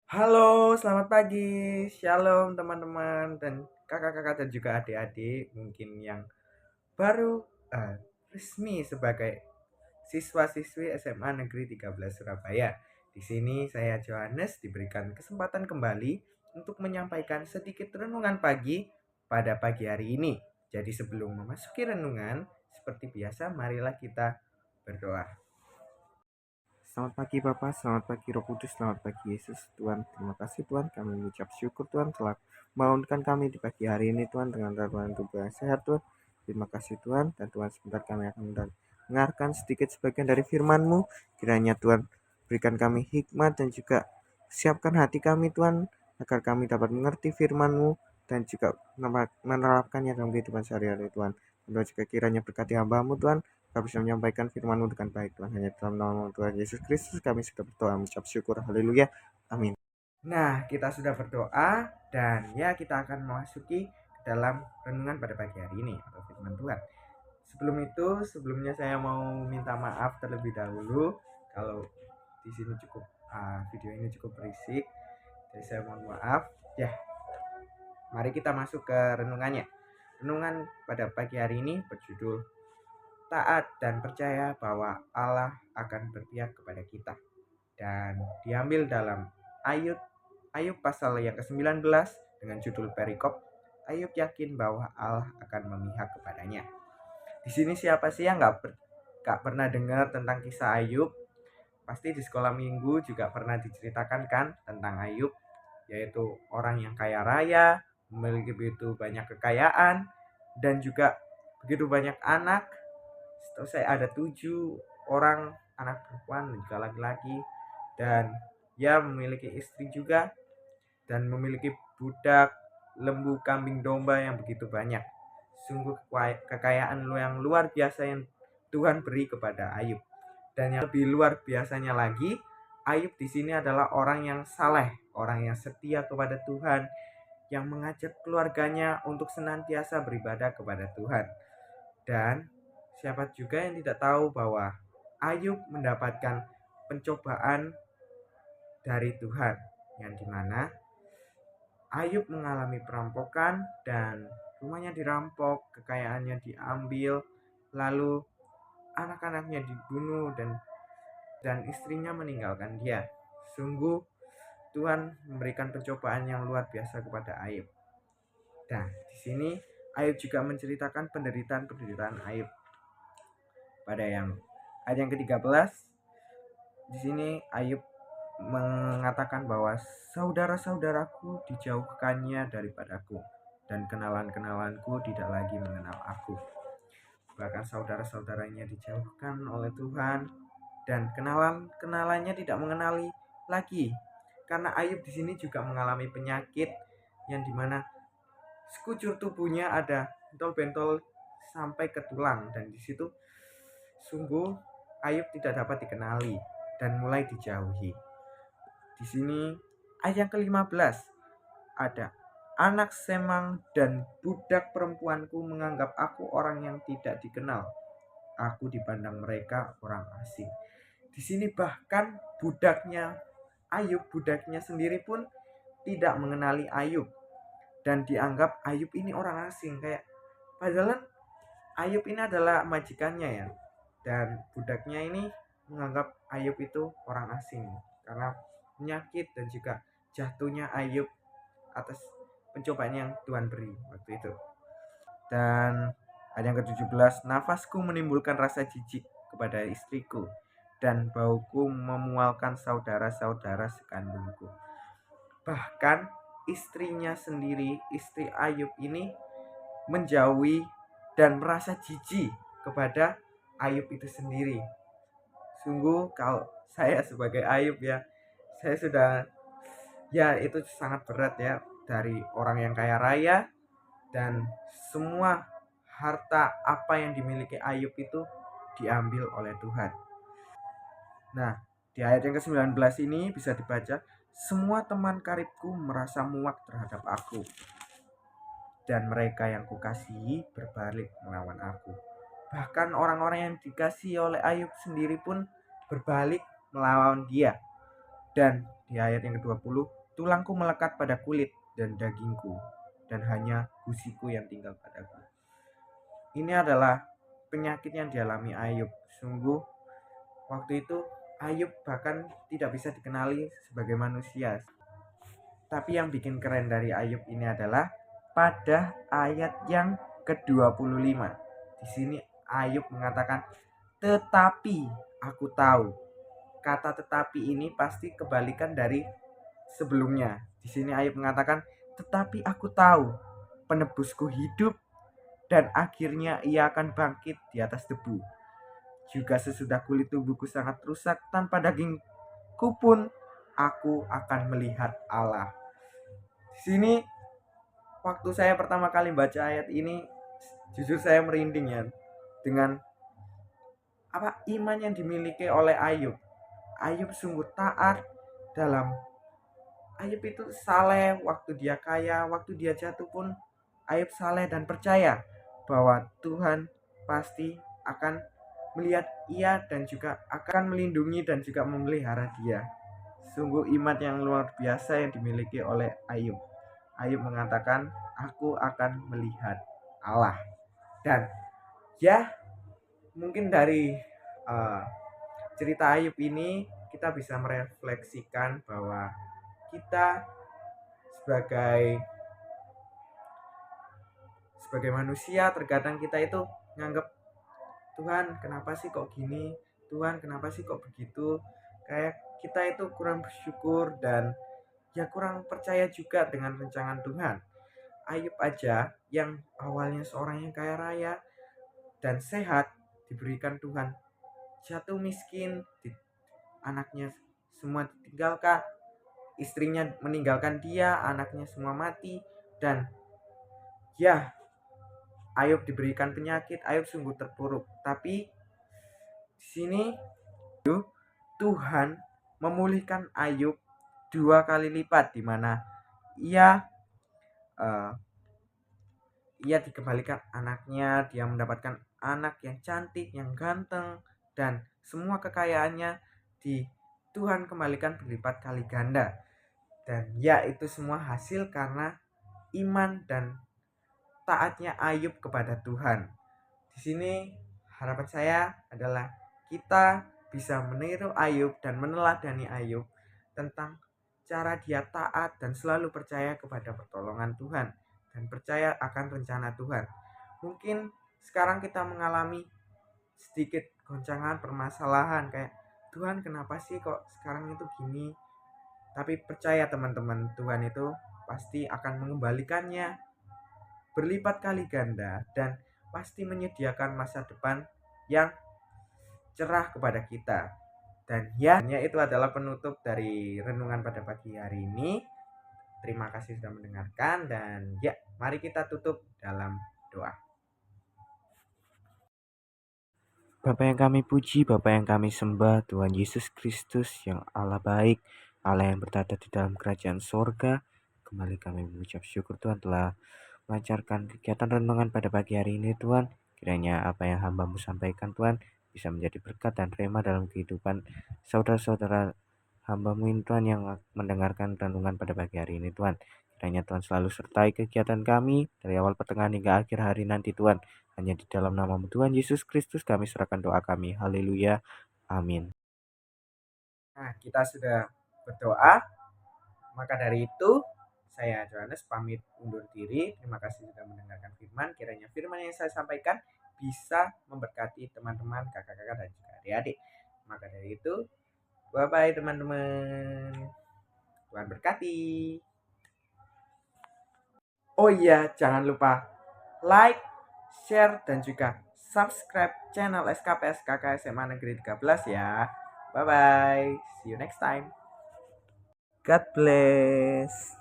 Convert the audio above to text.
Halo, selamat pagi. Shalom teman-teman dan kakak-kakak dan juga adik-adik mungkin yang baru resmi sebagai siswa-siswi SMA Negeri 13 Surabaya. Di sini saya Johannes diberikan kesempatan kembali untuk menyampaikan sedikit renungan pagi pada pagi hari ini. Jadi sebelum memasuki renungan, seperti biasa marilah kita berdoa. Selamat pagi Bapak, selamat pagi Roh Kudus, selamat pagi Yesus. Tuhan, terima kasih Tuhan, kami mengucap syukur Tuhan telah membangunkan kami di pagi hari ini Tuhan dengan kekuatan tubuh yang sehat Tuhan. Terima kasih Tuhan, dan Tuhan sebentar kami akan mendengarkan sedikit sebagian dari firman-Mu. Kiranya Tuhan berikan kami hikmat dan juga siapkan hati kami Tuhan, agar kami dapat mengerti firman-Mu dan juga menerapkannya dalam kehidupan sehari-hari Tuhan. Dan Tuhan juga kiranya berkati hamba-Mu Tuhan, kami bisa menyampaikan firman-Mu dengan baik Tuhan. Hanya dalam nama Tuhan Yesus Kristus kami sudah berdoa mengucap syukur. Haleluya. Amin. Nah, kita sudah berdoa dan ya kita akan memasuki dalam renungan pada pagi hari ini atau firman Tuhan. Sebelumnya saya mau minta maaf terlebih dahulu kalau di sini video ini cukup berisik. Jadi saya mohon maaf. Ya, mari kita masuk ke renungannya. Renungan pada pagi hari ini berjudul taat dan percaya bahwa Allah akan berpihak kepada kita, dan diambil dalam Ayub Ayub pasal yang ke-19 dengan judul perikop Ayub yakin bahwa Allah akan memihak kepadanya. Di sini siapa sih yang nggak pernah dengar tentang kisah Ayub? Pasti di sekolah minggu juga pernah diceritakan kan tentang Ayub, yaitu orang yang kaya raya, memiliki begitu banyak kekayaan, dan juga begitu banyak anak. Setahu saya ada 7 orang anak perempuan dan juga laki-laki, dan dia memiliki istri juga dan memiliki budak, lembu, kambing, domba yang begitu banyak. Sungguh kekayaan yang luar biasa yang Tuhan beri kepada Ayub. Dan yang lebih luar biasanya lagi, Ayub di sini adalah orang yang saleh, orang yang setia kepada Tuhan, yang mengajak keluarganya untuk senantiasa beribadah kepada Tuhan. Dan siapa juga yang tidak tahu bahwa Ayub mendapatkan pencobaan dari Tuhan, yang dimana Ayub mengalami perampokan dan rumahnya dirampok, kekayaannya diambil, lalu anak-anaknya dibunuh dan istrinya meninggalkan dia. Sungguh Tuhan memberikan pencobaan yang luar biasa kepada Ayub. Dan di sini Ayub juga menceritakan penderitaan Ayub. Pada ayat yang ke-13, di sini Ayub mengatakan bahwa saudara-saudaraku dijauhkannya daripadaku, dan kenalan-kenalanku tidak lagi mengenal aku. Bahkan saudara-saudaranya dijauhkan oleh Tuhan dan kenalan-kenalannya tidak mengenali lagi. Karena Ayub di sini juga mengalami penyakit yang dimana sekujur tubuhnya ada bentol-bentol sampai ke tulang, dan di situ sungguh Ayub tidak dapat dikenali dan mulai dijauhi. Di sini ayat yang ke-15 ada anak semang dan budak perempuanku menganggap aku orang yang tidak dikenal. Aku dipandang mereka orang asing. Di sini bahkan budaknya sendiri pun tidak mengenali Ayub dan dianggap Ayub ini orang asing, kayak padahal Ayub ini adalah majikannya ya. Dan budaknya ini menganggap Ayub itu orang asing karena penyakit dan juga jatuhnya Ayub atas pencobaan yang Tuhan beri waktu itu. Dan ayat yang ke-17, nafasku menimbulkan rasa jijik kepada istriku, dan bauku memualkan saudara-saudara sekandungku. Bahkan istrinya sendiri, istri Ayub ini menjauhi dan merasa jijik kepada Ayub itu sendiri. Sungguh kalau saya sebagai Ayub ya, saya sudah itu sangat berat ya, dari orang yang kaya raya dan semua harta apa yang dimiliki Ayub itu diambil oleh Tuhan. Nah, di ayat yang ke-19 ini bisa dibaca, semua teman karibku merasa muak terhadap aku, dan mereka yang kukasihi berbalik melawan aku. Bahkan orang-orang yang dikasihi oleh Ayub sendiri pun berbalik melawan dia. Dan di ayat yang ke-20, tulangku melekat pada kulit dan dagingku, dan hanya gusiku yang tinggal padaku. Ini adalah penyakit yang dialami Ayub. Sungguh, waktu itu Ayub bahkan tidak bisa dikenali sebagai manusia. Tapi yang bikin keren dari Ayub ini adalah pada ayat yang ke-25. Di sini Ayub mengatakan, "Tetapi aku tahu." Kata "tetapi" ini pasti kebalikan dari sebelumnya. Di sini Ayub mengatakan, "Tetapi aku tahu penebusku hidup dan akhirnya ia akan bangkit di atas debu. Juga sesudah kulit tubuhku sangat rusak, tanpa dagingku pun aku akan melihat Allah." Di sini waktu saya pertama kali baca ayat ini, jujur saya merinding ya dengan iman yang dimiliki oleh Ayub. Ayub sungguh taat dalam Ayub itu saleh waktu dia kaya, waktu dia jatuh pun Ayub saleh dan percaya bahwa Tuhan pasti akan melihat ia dan juga akan melindungi dan juga memelihara dia. Sungguh iman yang luar biasa yang dimiliki oleh Ayub. Ayub mengatakan, "Aku akan melihat Allah." Dan ya, mungkin dari uh, cerita Ayub ini kita bisa merefleksikan bahwa kita sebagai manusia terkadang kita itu nganggap, Tuhan kenapa sih kok gini, Tuhan kenapa sih kok begitu, kayak kita itu kurang bersyukur dan ya kurang percaya juga dengan rencangan Tuhan. Ayub aja yang awalnya seorang yang kaya raya dan sehat diberikan Tuhan jatuh miskin, anaknya semua ditinggalkan, istrinya meninggalkan dia, anaknya semua mati, dan ya Ayub diberikan penyakit, Ayub sungguh terpuruk. Tapi di sini Tuhan memulihkan Ayub 2 kali lipat, di mana ia dikembalikan anaknya, dia mendapatkan anak yang cantik, yang ganteng, dan semua kekayaannya di Tuhan kembalikan berlipat kali ganda. Dan ya, itu semua hasil karena iman dan taatnya Ayub kepada Tuhan. Di sini harapan saya adalah kita bisa meniru Ayub dan meneladani Ayub tentang cara dia taat dan selalu percaya kepada pertolongan Tuhan dan percaya akan rencana Tuhan. Mungkin sekarang kita mengalami sedikit goncangan, permasalahan, kayak Tuhan kenapa sih kok sekarang itu gini. Tapi percaya teman-teman, Tuhan itu pasti akan mengembalikannya berlipat kali ganda dan pasti menyediakan masa depan yang cerah kepada kita. Dan ya, itu adalah penutup dari renungan pada pagi hari ini. Terima kasih sudah mendengarkan dan ya, mari kita tutup dalam doa. Bapa yang kami puji, Bapa yang kami sembah, Tuhan Yesus Kristus yang Allah baik, Allah yang bertata di dalam kerajaan sorga. Kembali kami mengucap syukur Tuhan telah melancarkan kegiatan renungan pada pagi hari ini Tuhan. Kiranya apa yang hamba-Mu sampaikan Tuhan bisa menjadi berkat dan rema dalam kehidupan saudara-saudara hamba-Mu ini Tuhan yang mendengarkan renungan pada pagi hari ini Tuhan. Kiranya Tuhan selalu sertai kegiatan kami dari awal pertengahan hingga akhir hari nanti Tuhan. Hanya di dalam nama-Mu Tuhan Yesus Kristus kami serahkan doa kami. Haleluya. Amin. Nah, kita sudah berdoa. Maka dari itu saya Johannes pamit undur diri. Terima kasih sudah mendengarkan firman. Kiranya firman yang saya sampaikan bisa memberkati teman-teman, kakak-kakak, dan juga adik-adik. Maka dari itu, bye-bye teman-teman. Tuhan berkati. Oh iya, jangan lupa like, share, dan juga subscribe channel SKPS KK SMA Negeri 13 ya. Bye-bye. See you next time. God bless.